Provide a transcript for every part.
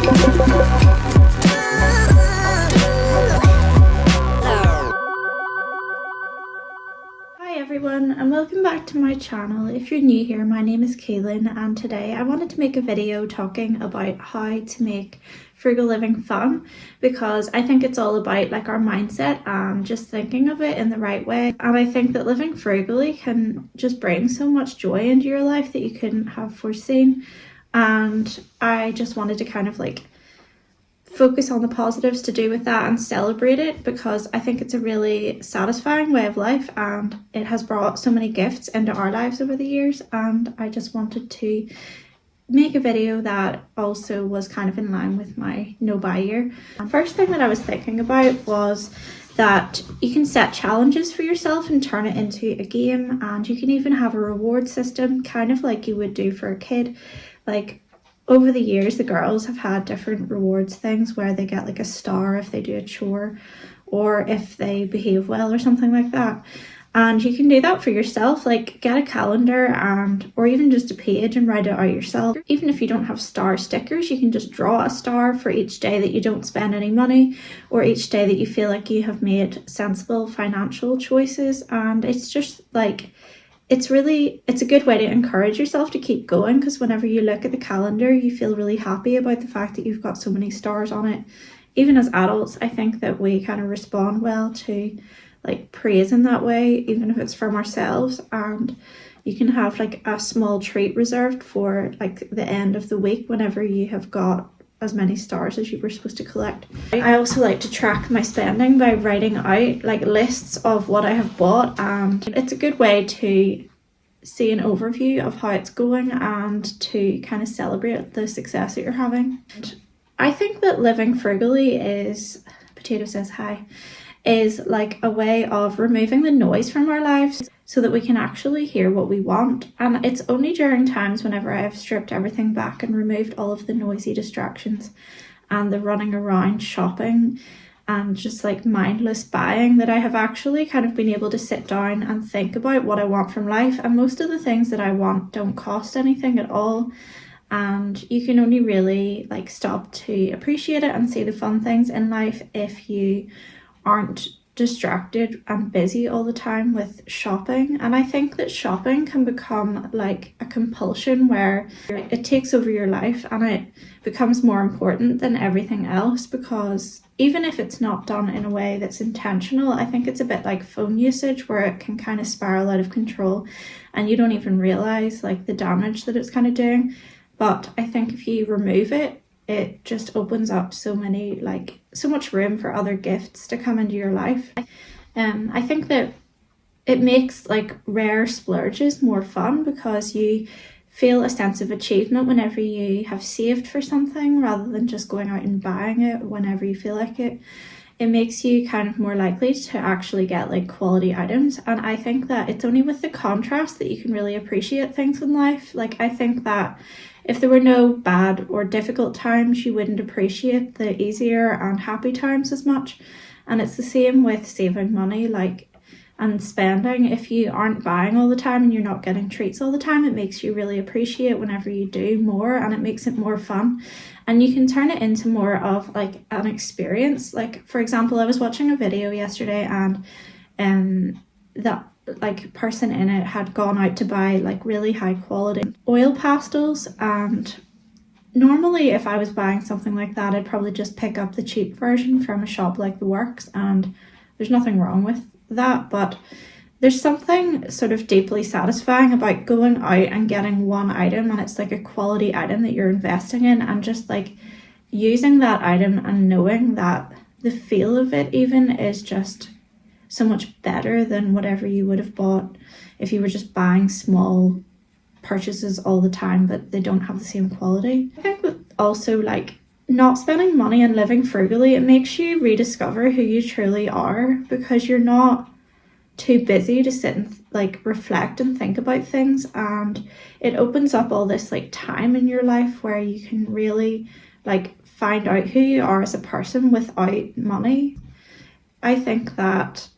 Hi everyone and welcome back to my channel. If you're new here, my name is Kaylin and today I wanted to make a video talking about how to make frugal living fun, because I think it's all about like our mindset and just thinking of it in the right way. And I think that living frugally can just bring so much joy into your life that you couldn't have foreseen. And I just wanted to kind of like focus on the positives to do with that and celebrate it, because I think it's a really satisfying way of life and it has brought so many gifts into our lives over the years. And I just wanted to make a video that also was kind of in line with my no buy year. The first thing that I was thinking about was that you can set challenges for yourself and turn it into a game, and you can even have a reward system, kind of like you would do for a kid. Like over the years, the girls have had different rewards things where they get like a star if they do a chore or if they behave well or something like that. And you can do that for yourself, like get a calendar or even just a page and write it out yourself. Even if you don't have star stickers, you can just draw a star for each day that you don't spend any money or each day that you feel like you have made sensible financial choices. And it's just like, it's a good way to encourage yourself to keep going, because whenever you look at the calendar, you feel really happy about the fact that you've got so many stars on it. Even as adults, I think that we kind of respond well to like praise in that way, even if it's from ourselves. And you can have like a small treat reserved for like the end of the week whenever you have got as many stars as you were supposed to collect. I also like to track my spending by writing out like lists of what I have bought, and it's a good way to see an overview of how it's going and to kind of celebrate the success that you're having. I think that living frugally is, Potato says hi, is like a way of removing the noise from our lives so that we can actually hear what we want. And it's only during times whenever I have stripped everything back and removed all of the noisy distractions and the running around shopping and just like mindless buying that I have actually kind of been able to sit down and think about what I want from life. And most of the things that I want don't cost anything at all, and you can only really like stop to appreciate it and see the fun things in life if you aren't distracted and busy all the time with shopping. And I think that shopping can become like a compulsion where it takes over your life and it becomes more important than everything else, because even if it's not done in a way that's intentional, I think it's a bit like phone usage where it can kind of spiral out of control and you don't even realize like the damage that it's kind of doing. But I think if you remove it, it just opens up so much room for other gifts to come into your life. I think that it makes like rare splurges more fun, because you feel a sense of achievement whenever you have saved for something rather than just going out and buying it whenever you feel like it. It makes you kind of more likely to actually get like quality items. And I think that it's only with the contrast that you can really appreciate things in life. Like I think that if there were no bad or difficult times, you wouldn't appreciate the easier and happy times as much. And it's the same with saving money, and spending. If you aren't buying all the time and you're not getting treats all the time, it makes you really appreciate whenever you do more, and it makes it more fun. And you can turn it into more of like an experience. Like for example, I was watching a video yesterday and that like person in it had gone out to buy like really high quality oil pastels, and normally if I was buying something like that, I'd probably just pick up the cheap version from a shop like The Works, and there's nothing wrong with that, but there's something sort of deeply satisfying about going out and getting one item, and it's like a quality item that you're investing in, and just like using that item and knowing that the feel of it even is just so much better than whatever you would have bought if you were just buying small purchases all the time but they don't have the same quality. I think with also like not spending money and living frugally, it makes you rediscover who you truly are, because you're not too busy to sit and like reflect and think about things, and it opens up all this like time in your life where you can really like find out who you are as a person without money. I think that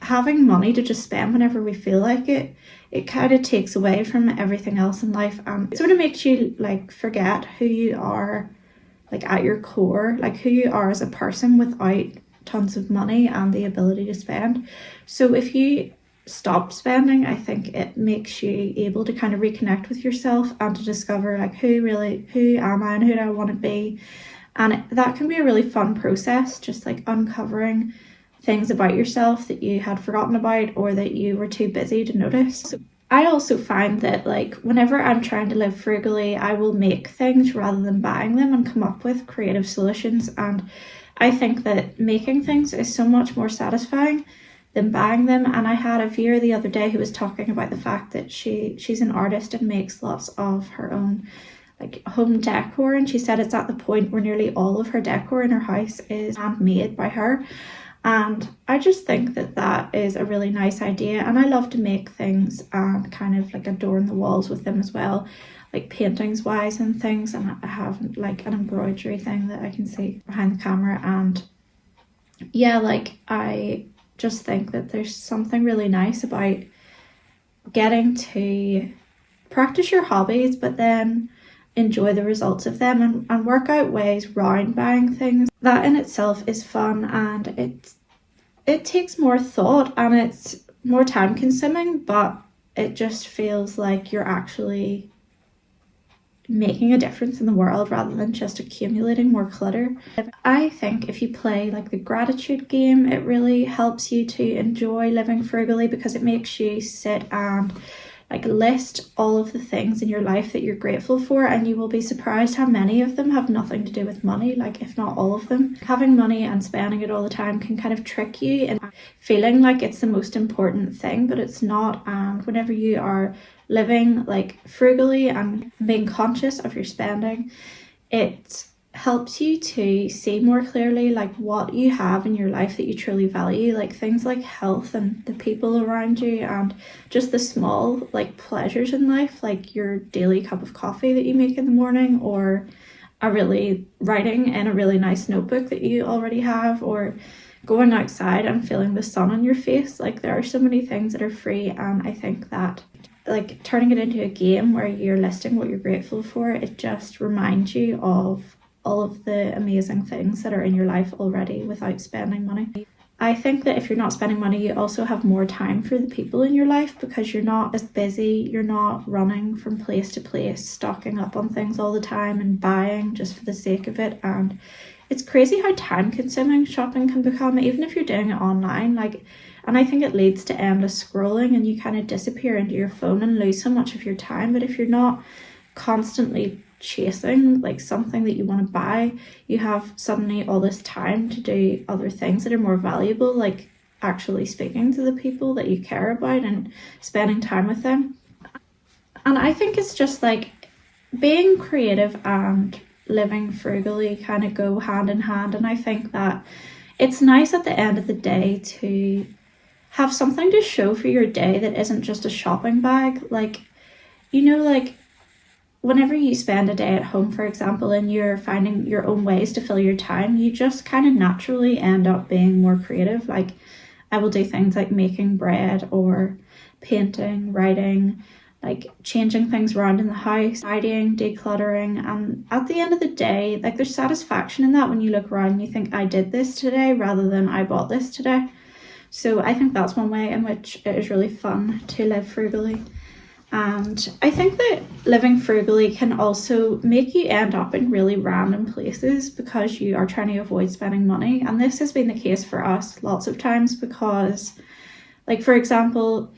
having money to just spend whenever we feel like it kind of takes away from everything else in life, and it sort of makes you like forget who you are like at your core, like who you are as a person without tons of money and the ability to spend. So if you stop spending, I think it makes you able to kind of reconnect with yourself and to discover like who am I and who do I want to be. And that can be a really fun process, just like uncovering things about yourself that you had forgotten about or that you were too busy to notice. So I also find that like whenever I'm trying to live frugally, I will make things rather than buying them and come up with creative solutions. And I think that making things is so much more satisfying than buying them. And I had a viewer the other day who was talking about the fact that she's an artist and makes lots of her own like home decor, and she said it's at the point where nearly all of her decor in her house is handmade by her. And I just think that that is a really nice idea, and I love to make things and kind of like adorn the walls with them as well, like paintings wise and things. And I have like an embroidery thing that I can see behind the camera, and yeah, like I just think that there's something really nice about getting to practice your hobbies but then enjoy the results of them and work out ways around buying things. That in itself is fun, and it takes more thought and it's more time consuming, but it just feels like you're actually making a difference in the world rather than just accumulating more clutter. I think if you play like the gratitude game, it really helps you to enjoy living frugally, because it makes you sit and like list all of the things in your life that you're grateful for, and you will be surprised how many of them have nothing to do with money, like if not all of them. Having money and spending it all the time can kind of trick you and feeling like it's the most important thing, but it's not. And whenever you are living like frugally and being conscious of your spending, it helps you to see more clearly like what you have in your life that you truly value, like things like health and the people around you and just the small like pleasures in life, like your daily cup of coffee that you make in the morning, or writing in a really nice notebook that you already have, or going outside and feeling the sun on your face. Like there are so many things that are free, and I think that like turning it into a game where you're listing what you're grateful for, it just reminds you of all of the amazing things that are in your life already without spending money. I think that if you're not spending money, you also have more time for the people in your life, because you're not as busy, you're not running from place to place, stocking up on things all the time and buying just for the sake of it. And it's crazy how time consuming shopping can become, even if you're doing it online. And I think it leads to endless scrolling, and you kind of disappear into your phone and lose so much of your time. But if you're not constantly chasing like something that you want to buy, you have suddenly all this time to do other things that are more valuable, like actually speaking to the people that you care about and spending time with them. And I think it's just like being creative and living frugally kind of go hand in hand. And I think that it's nice at the end of the day to have something to show for your day that isn't just a shopping bag. Like, you know, like whenever you spend a day at home, for example, and you're finding your own ways to fill your time, you just kind of naturally end up being more creative. Like I will do things like making bread or painting, writing, like changing things around in the house, tidying, decluttering. And at the end of the day, like there's satisfaction in that when you look around and you think, I did this today rather than I bought this today. So I think that's one way in which it is really fun to live frugally. And I think that living frugally can also make you end up in really random places because you are trying to avoid spending money. And this has been the case for us lots of times because, like, for example,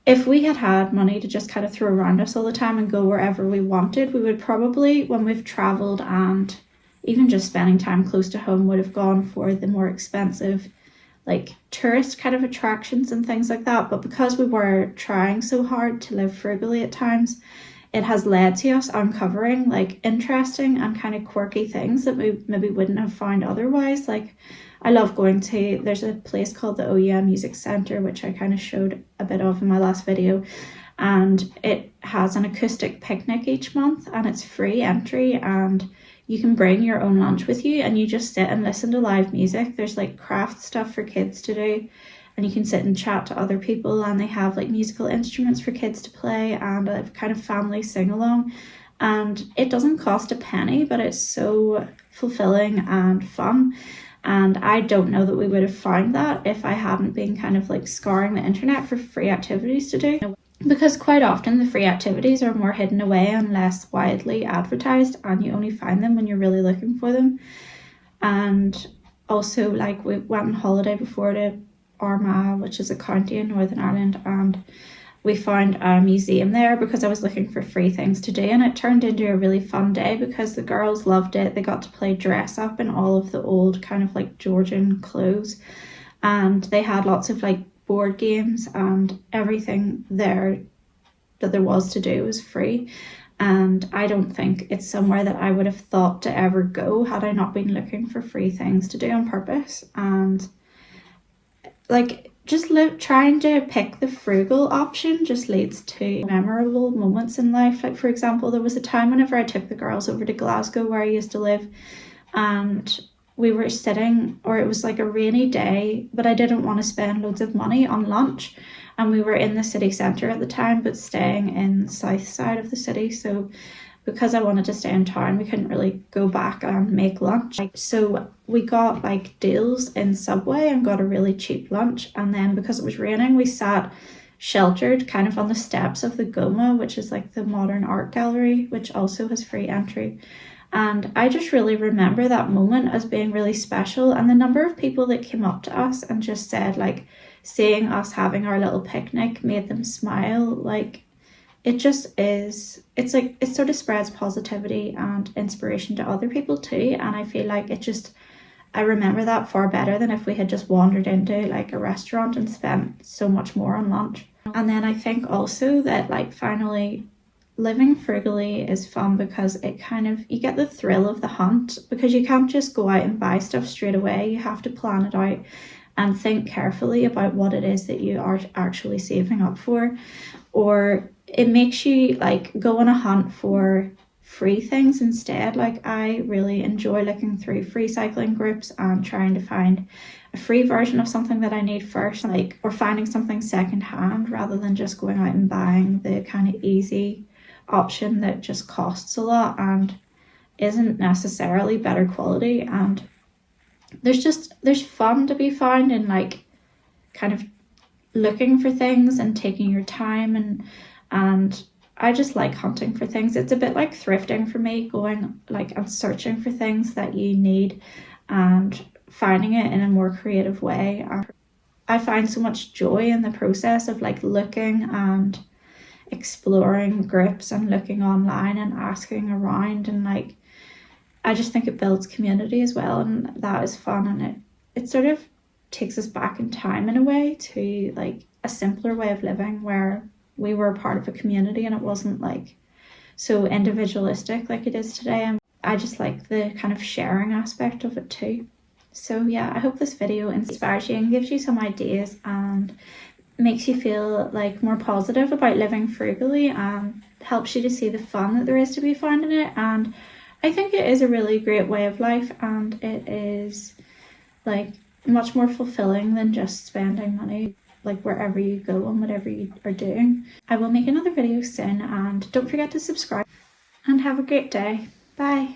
if we had had money to just kind of throw around us all the time and go wherever we wanted, we would probably, when we've travelled and even just spending time close to home, would have gone for the more expensive like tourist kind of attractions and things like that. But because we were trying so hard to live frugally at times, it has led to us uncovering like interesting and kind of quirky things that we maybe wouldn't have found otherwise. Like I love going to, there's a place called the OUM Music Centre, which I kind of showed a bit of in my last video, and it has an acoustic picnic each month and it's free entry, and you can bring your own lunch with you and you just sit and listen to live music. There's like craft stuff for kids to do, and you can sit and chat to other people, and they have like musical instruments for kids to play and a kind of family sing along. and it doesn't cost a penny, but it's so fulfilling and fun. And I don't know that we would have found that if I hadn't been kind of like scouring the internet for free activities to do. Because quite often the free activities are more hidden away and less widely advertised, and you only find them when you're really looking for them. And also, like, we went on holiday before to Armagh, which is a county in Northern Ireland, and we found a museum there because I was looking for free things to do, and it turned into a really fun day because the girls loved it. They got to play dress up in all of the old kind of like Georgian clothes, and they had lots of like board games, and everything there that there was to do was free. And I don't think it's somewhere that I would have thought to ever go had I not been looking for free things to do on purpose. And like, just trying to pick the frugal option just leads to memorable moments in life. Like, for example, there was a time whenever I took the girls over to Glasgow, where I used to live, and we were sitting, or it was like a rainy day, but I didn't want to spend loads of money on lunch. And we were in the city centre at the time, but staying in the south side of the city. So because I wanted to stay in town, we couldn't really go back and make lunch. So we got like deals in Subway and got a really cheap lunch. And then because it was raining, we sat sheltered kind of on the steps of the Goma, which is like the modern art gallery, which also has free entry. And I just really remember that moment as being really special. And the number of people that came up to us and just said, like, seeing us having our little picnic made them smile. Like, it just is, it's like, it sort of spreads positivity and inspiration to other people too. And I feel like I remember that far better than if we had just wandered into like a restaurant and spent so much more on lunch. And then I think also that, like, finally, living frugally is fun because it kind of, you get the thrill of the hunt, because you can't just go out and buy stuff straight away. You have to plan it out and think carefully about what it is that you are actually saving up for. Or it makes you like go on a hunt for free things instead. Like, I really enjoy looking through free cycling groups and trying to find a free version of something that I need first, like, or finding something secondhand rather than just going out and buying the kind of easy option that just costs a lot and isn't necessarily better quality. And there's fun to be found in like kind of looking for things and taking your time, and I just like hunting for things. It's a bit like thrifting for me, going like and searching for things that you need and finding it in a more creative way. I find so much joy in the process of like looking and exploring groups and looking online and asking around, and like, I just think it builds community as well, and that is fun. And it sort of takes us back in time in a way to like a simpler way of living where we were a part of a community and it wasn't like so individualistic like it is today. And I just like the kind of sharing aspect of it too. So yeah, I hope this video inspires you and gives you some ideas and makes you feel like more positive about living frugally, and helps you to see the fun that there is to be found in it. And I think it is a really great way of life, and it is like much more fulfilling than just spending money like wherever you go and whatever you are doing. I will make another video soon, and don't forget to subscribe, and have a great day. Bye.